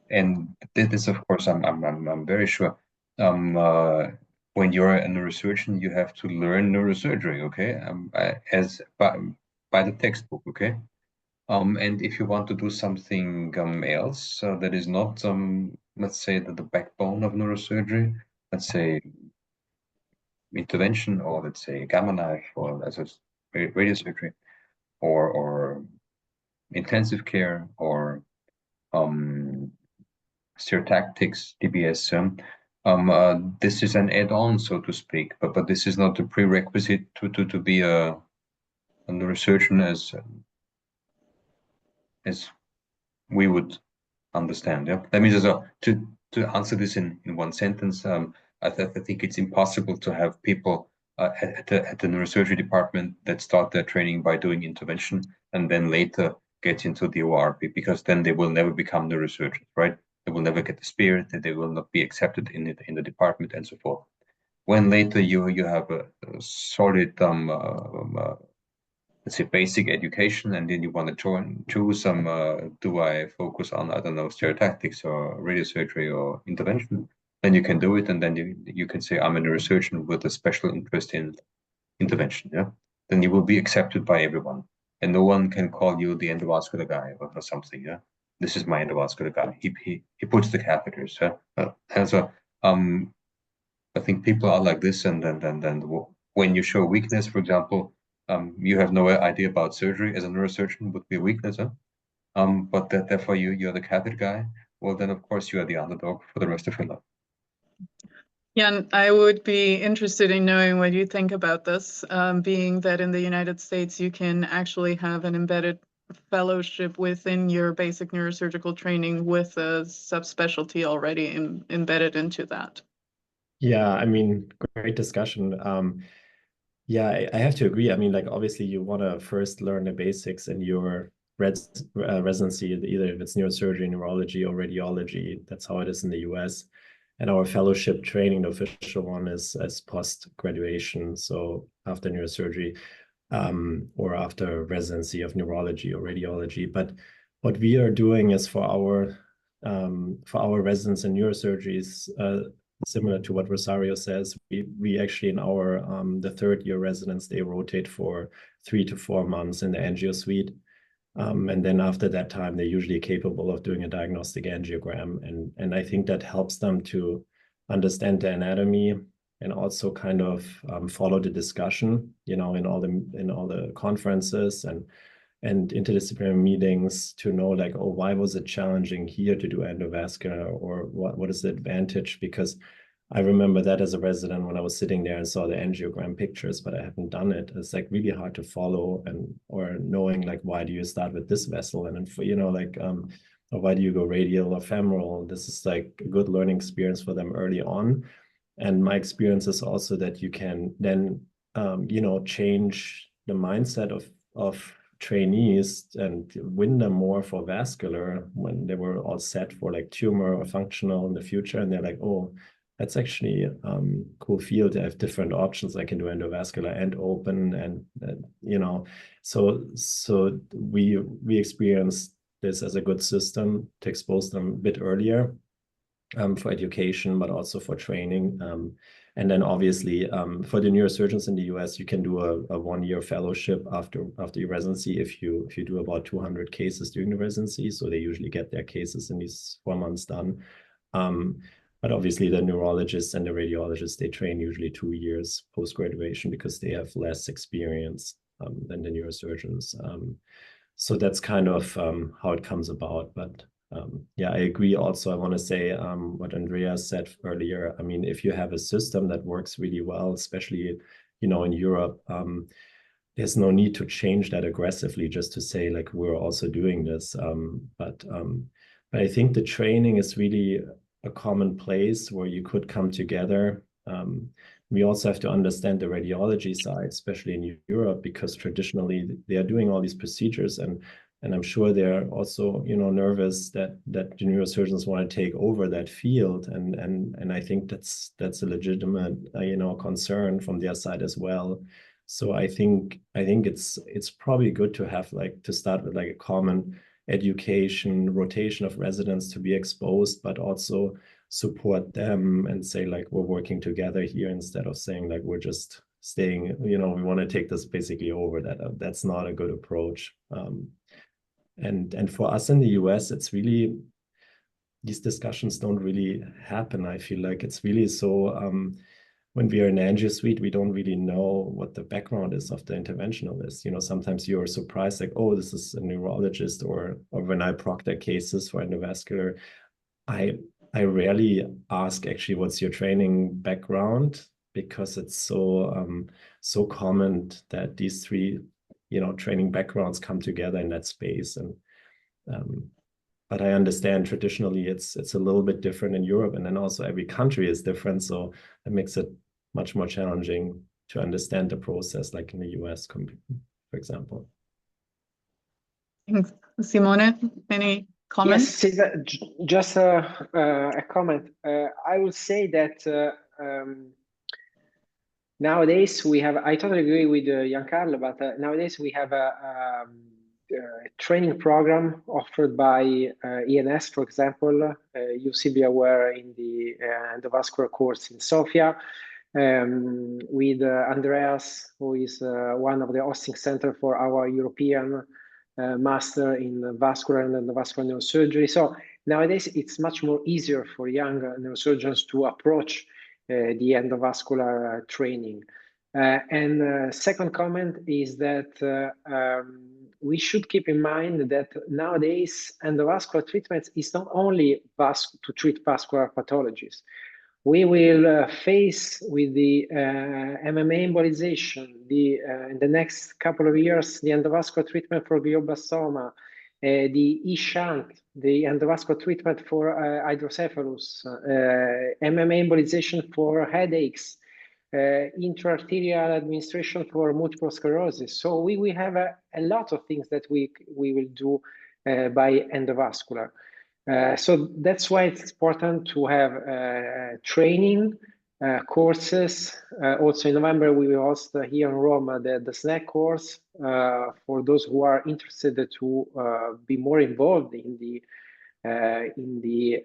And this, of course, I'm very sure. When you're a neurosurgeon, you have to learn neurosurgery, okay? As by the textbook, okay? And if you want to do something else that is not, let's say, the backbone of neurosurgery, let's say intervention, or let's say gamma knife, or as a radiosurgery, or intensive care, or stereotactics, DBS. This is an add-on, so to speak, but this is not a prerequisite to be a neurosurgeon as we would understand. Yeah, that means to answer this in one sentence. I think it's impossible to have people at the neurosurgery department that start their training by doing intervention and then later get into the OR, because then they will never become neurosurgeons, right? They will never get the spirit, that they will not be accepted in the department and so forth. When later you have a solid let's say basic education, and then you want to choose some do I focus on, I don't know, stereotactics or radiosurgery or intervention, then you can do it, and then you can say I'm a neurosurgeon with a special interest in intervention. Yeah, then you will be accepted by everyone, and no one can call you the endovascular guy or something. Yeah, this is my endovascular guy. He puts the catheters. Yeah, and so I think people are like this, and then when you show weakness, for example, you have no idea about surgery as a neurosurgeon would be a weakness, huh? But therefore you're the catheter guy. Well, then of course you are the underdog for the rest of your life. Yeah, and I would be interested in knowing what you think about this, being that in the United States you can actually have an embedded fellowship within your basic neurosurgical training with a subspecialty already embedded into that. Yeah, I mean, great discussion. Yeah, I have to agree. I mean, like, obviously you want to first learn the basics in your residency, either if it's neurosurgery, neurology, or radiology. That's how it is in the US. And our fellowship training, the official one, is as post-graduation, so after neurosurgery, or after residency of neurology or radiology. But what we are doing is for our residents in neurosurgeries, similar to what Rosario says, we actually in our the third year residents, they rotate for 3 to 4 months in the angio suite. And then after that time, they're usually capable of doing a diagnostic angiogram. And I think that helps them to understand the anatomy and also kind of follow the discussion, in all the conferences and interdisciplinary meetings, to know, like, oh, why was it challenging here to do endovascular, or what is the advantage? Because I remember that as a resident, when I was sitting there and saw the angiogram pictures, but I haven't done it. It's like really hard to follow, or knowing, like, why do you start with this vessel, and then or why do you go radial or femoral? This is like a good learning experience for them early on. And my experience is also that you can then change the mindset of trainees and win them more for vascular when they were all set for like tumor or functional in the future, and they're like, oh, that's actually a cool field. I have different options. I can do endovascular and open, and so we experienced this as a good system to expose them a bit earlier, for education, but also for training. And then obviously for the neurosurgeons in the US, you can do a 1-year fellowship after your residency if you do about 200 cases during the residency. So they usually get their cases in these 4 months done. But obviously the neurologists and the radiologists, they train usually 2 years post-graduation because they have less experience than the neurosurgeons. So that's kind of how it comes about. But yeah, I agree. Also, I want to say what Andrea said earlier. I mean, if you have a system that works really well, especially, in Europe, there's no need to change that aggressively just to say, like, we're also doing this. But I think the training is really a common place where you could come together. We also have to understand the radiology side, especially in Europe, because traditionally they are doing all these procedures, and I'm sure they're also, nervous that the neurosurgeons want to take over that field, and I think that's a legitimate, concern from their side as well. So I think it's probably good to have, like, to start with like a common education rotation of residents to be exposed, but also support them and say, like, we're working together here, instead of saying, like, we're just staying, we want to take this basically over. That's not a good approach. And for us in the US, it's really, these discussions don't really happen. I feel like it's really so, when we are in angio suite, we don't really know what the background is of the interventionalist. Sometimes you're surprised, like, oh, this is a neurologist, or when I proctor cases for endovascular, I rarely ask, actually, what's your training background, because it's so common that these three, training backgrounds come together in that space. And but I understand traditionally it's a little bit different in Europe, and then also every country is different, so it makes it much more challenging to understand the process, like in the US, for example. Thanks. Simone, any comments? Yes, just a comment. I would say that nowadays we have, I totally agree with Giancarlo, but nowadays we have a training program offered by EANS, for example. You see, we were in the endovascular course in Sofia with Andreas, who is one of the hosting center for our European master in vascular and endovascular neurosurgery. So nowadays it's much more easier for young neurosurgeons to approach the endovascular training. And second comment is that we should keep in mind that nowadays endovascular treatments is not only to treat vascular pathologies. we will face with the MMA embolization, in the next couple of years, the endovascular treatment for glioblastoma, the e-shunt, the endovascular treatment for hydrocephalus, MMA embolization for headaches, intraarterial administration for multiple sclerosis. So we have a lot of things that we will do by endovascular. So that's why it's important to have training courses. Also in November, we will host here in Rome the SNAC course for those who are interested to be more involved in the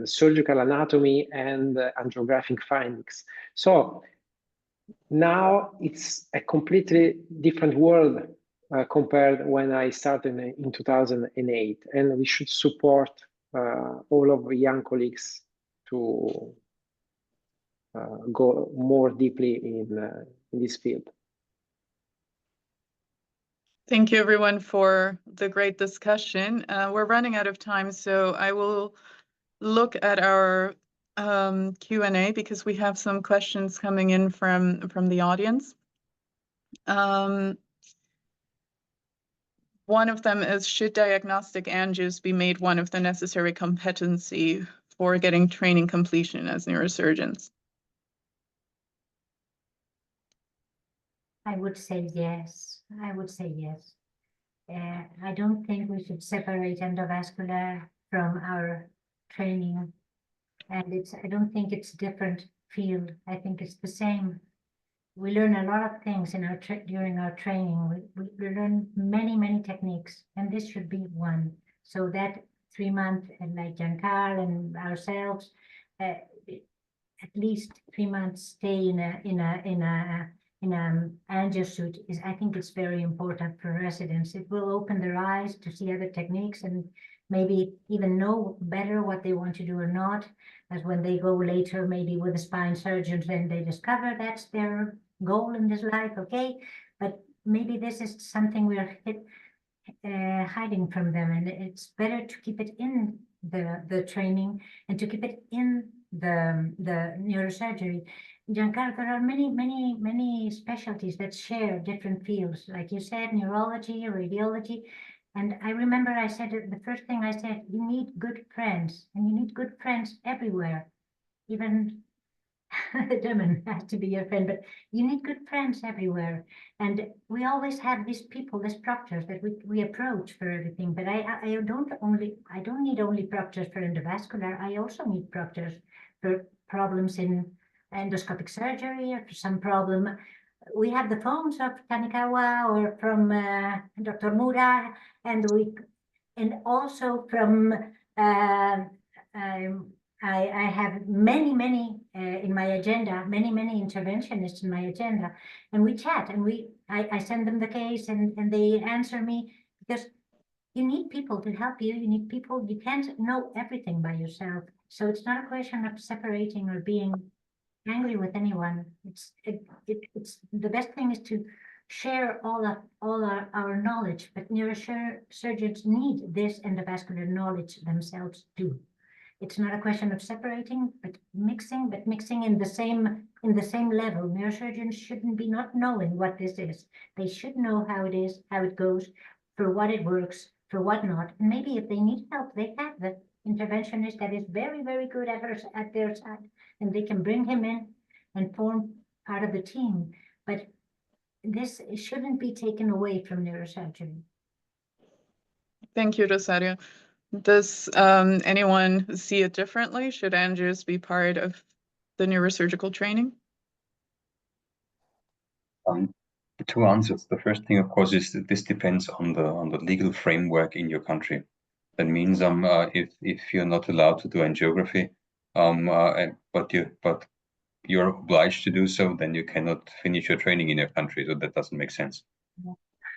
surgical anatomy and angiographic findings. So now it's a completely different world compared when I started in 2008, and we should support all of the young colleagues to go more deeply in this field. Thank you, everyone, for the great discussion. We're running out of time, so I will look at our Q&A because we have some questions coming in from the audience. One of them is, should diagnostic angios be made one of the necessary competency for getting training completion as neurosurgeons? I would say yes. I would say yes. I don't think we should separate endovascular from our training. And I don't think it's a different field. I think it's the same. We learn a lot of things in during our training. We learn many techniques, and this should be one. So that 3 months, and like Giancarlo and ourselves, at least 3 months stay in a angio suit is, I think it's very important for residents. It will open their eyes to see other techniques and maybe even know better what they want to do or not, as when they go later, maybe with a spine surgeon, and they discover that's their goal in this life, okay? But maybe this is something we're hiding from them, and it's better to keep it in the training and to keep it in the neurosurgery. Giancarlo, there are many specialties that share different fields, like you said, neurology, radiology. And I remember I said, the first thing I said, you need good friends, and you need good friends everywhere. Even the German has to be your friend, but you need good friends everywhere. And we always have these people, these proctors that we approach for everything. But I don't need only proctors for endovascular. I also need proctors for problems in endoscopic surgery or for some problem. We have the phones of Tanikawa or from Dr. Mura, and also from I have many in my agenda, many interventionists in my agenda, and we chat, and I send them the case, and they answer me, because you need people to help you. You need people. You can't know everything by yourself. So it's not a question of separating or being angry with anyone. It's the best thing is to share all our knowledge, but neurosurgeons need this endovascular knowledge themselves too. It's not a question of separating, but mixing in the same level. Neurosurgeons shouldn't be not knowing what this is. They should know how it is, how it goes, for what it works, for what not. And maybe if they need help, they have the interventionist that is very good at their side, and they can bring him in and form part of the team. But this shouldn't be taken away from neurosurgery. Thank you, Rosario. Does anyone see it differently? Should angios be part of the neurosurgical training? Two answers. The first thing, of course, is that this depends on the legal framework in your country. That means if you're not allowed to do angiography, but you're obliged to do so, then you cannot finish your training in your country. So that doesn't make sense.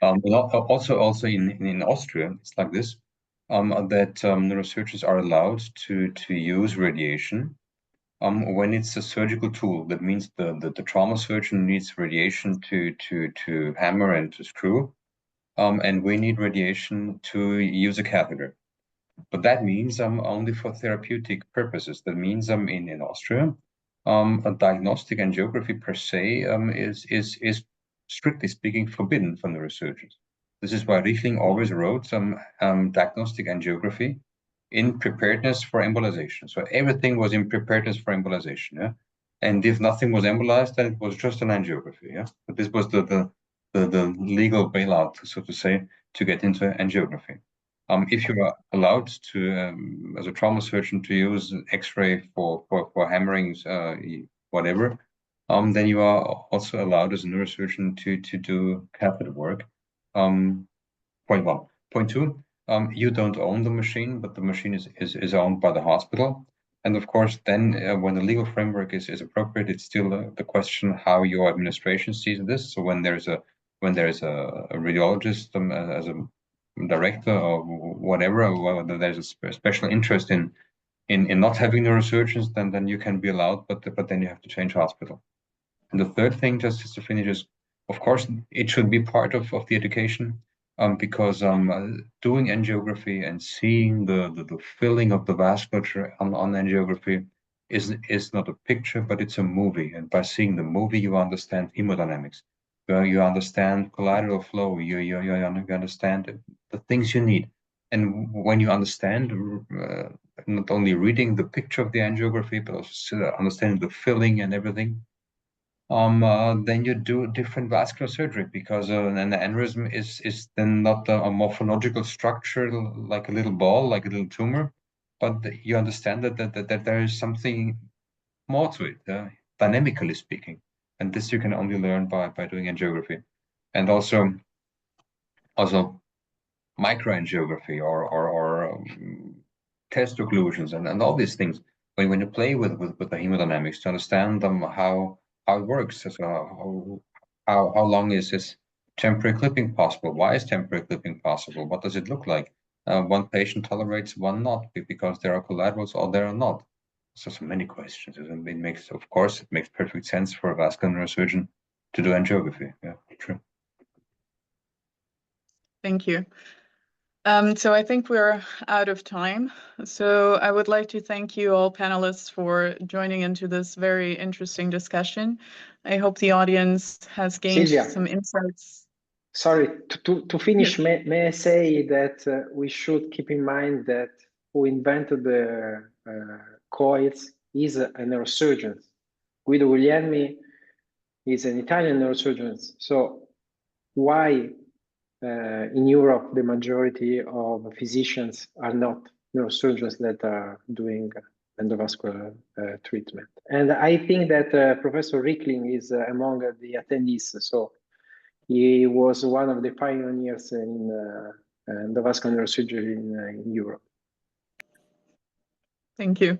Also in Austria, it's like this. That neurosurgeons are allowed to use radiation when it's a surgical tool. That means the trauma surgeon needs radiation to hammer and to screw, and we need radiation to use a catheter. But that means only for therapeutic purposes. That means in Austria, a diagnostic angiography per se is strictly speaking forbidden for neurosurgeons. This is why Richtling always wrote some diagnostic angiography in preparedness for embolization. So everything was in preparedness for embolization. Yeah, and if nothing was embolized, then it was just an angiography. Yeah, but this was the legal bailout, so to say, to get into angiography. If you are allowed to, as a trauma surgeon, to use X-ray for hammerings, whatever, then you are also allowed as a neurosurgeon to do catheter work. Point one. Point two, you don't own the machine, but the machine is owned by the hospital. And of course, then when the legal framework is appropriate, it's still the question how your administration sees this. So when there's a radiologist as a director or whatever, or whether there's a special interest in not having neurosurgeons, then you can be allowed, but then you have to change hospital. And the third thing, just to finish, is of course it should be part of the education, because doing angiography and seeing the filling of the vasculature on angiography is not a picture, but it's a movie. And by seeing the movie, you understand hemodynamics. You understand collateral flow. You understand the things you need. And when you understand, not only reading the picture of the angiography, but also understanding the filling and everything, then you do different vascular surgery, because an aneurysm is then not a morphological structure like a little ball, like a little tumor, but you understand that there is something more to it, dynamically speaking. And this you can only learn by doing angiography. And also microangiography or test occlusions and all these things. When you play with the hemodynamics to understand how it works, so how long is this temporary clipping possible? Why is temporary clipping possible? What does it look like? One patient tolerates, one not, because there are collaterals or there are not. So many questions, and it makes perfect sense for a vascular neurosurgeon to do angiography. Yeah, true. Thank you. So I think we're out of time. So I would like to thank you all panelists for joining into this very interesting discussion. I hope the audience has gained Silvia, some insights. Sorry, to finish, Yes. may I say that we should keep in mind that who invented the coils is a neurosurgeon. Guido Guglielmi is an Italian neurosurgeon. So why in Europe the majority of physicians are not neurosurgeons that are doing endovascular treatment? And I think that Professor Richtling is among the attendees. So he was one of the pioneers in endovascular neurosurgery in Europe. Thank you.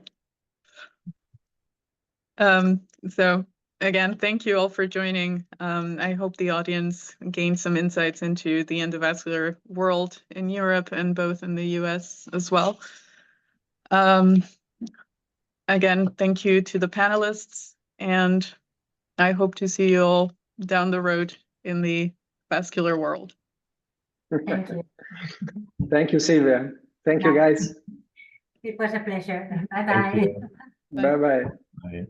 So again, thank you all for joining. I hope the audience gained some insights into the endovascular world in Europe and both in the US as well. Again, thank you to the panelists, and I hope to see you all down the road in the vascular world. Thank you. Thank you, Silvia. Thank you, guys. It was a pleasure. Thank Bye-bye. you. Bye-bye. Bye.